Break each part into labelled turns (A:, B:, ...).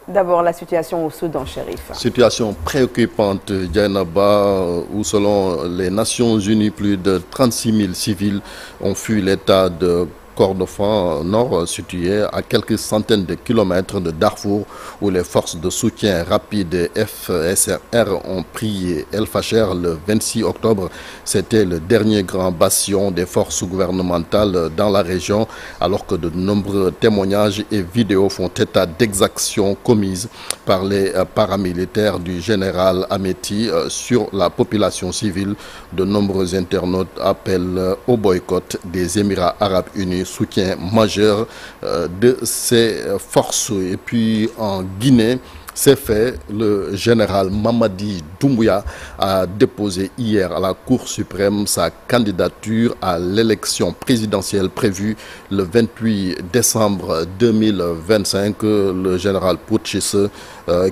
A: D'abord, la situation au Soudan, Chérif.
B: Situation préoccupante, Djainaba, où selon les Nations Unies, plus de 36 000 civils ont fui l'état de Kordofan nord, situé à quelques centaines de kilomètres de Darfour, où les forces de soutien rapide FSR ont pris El Fasher le 26 octobre. C'était le dernier grand bastion des forces gouvernementales dans la région, alors que de nombreux témoignages et vidéos font état d'exactions commises par les paramilitaires du général Ameti sur la population civile. De nombreux internautes appellent au boycott des Émirats arabes unis, soutien majeur de ces forces. Et puis en Guinée, c'est fait, le général Mamadi Doumbouya a déposé hier à la Cour suprême sa candidature à l'élection présidentielle prévue le 28 décembre 2025. Le général putschiste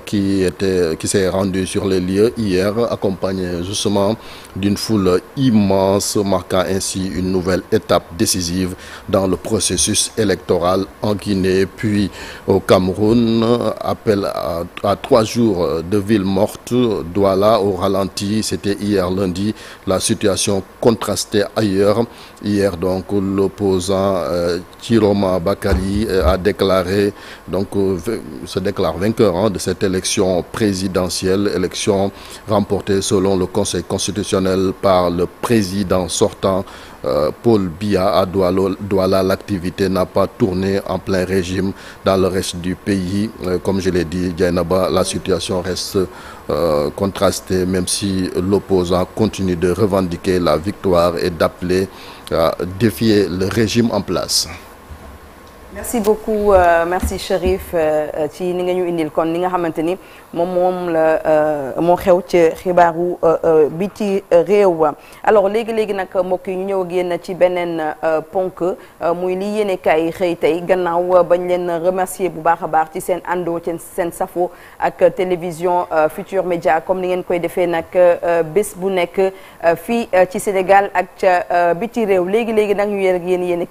B: qui s'est rendu sur les lieux hier, accompagné justement d'une foule immense, marquant ainsi une nouvelle étape décisive dans le processus électoral en Guinée. Puis au Cameroun, appel à 3 jours de ville morte, Douala au ralenti. C'était hier lundi. La situation contrastait ailleurs. Hier, donc, l'opposant Chiroma Bakari a déclaré, donc, se déclare vainqueur de cette élection présidentielle, élection remportée selon le Conseil constitutionnel par le président sortant Paul Biya à Douala. L'activité n'a pas tourné en plein régime dans le reste du pays. Comme je l'ai dit, Djainaba, la situation reste contrastée, même si l'opposant continue de revendiquer la victoire et d'appeler à défier le régime en place.
A: Merci beaucoup, merci Chérif ci ni nga ñu indil kon li nga xamanteni mom la mo xew ci xibaaru bi ci réew. Alors léegi nak mbokk yi ñu ñëw ak yéen ci benen ponk muy li yéene kay xëy tey gannaaw bañ leen remercier bu baax a baax ci seen àndoo ci seen safo ak télévision Futur Média comme ni ngeen koy defee nag bés bu nekk fii ci Sénégal ak ca biti réew léegi nag ñu yéen ak yéen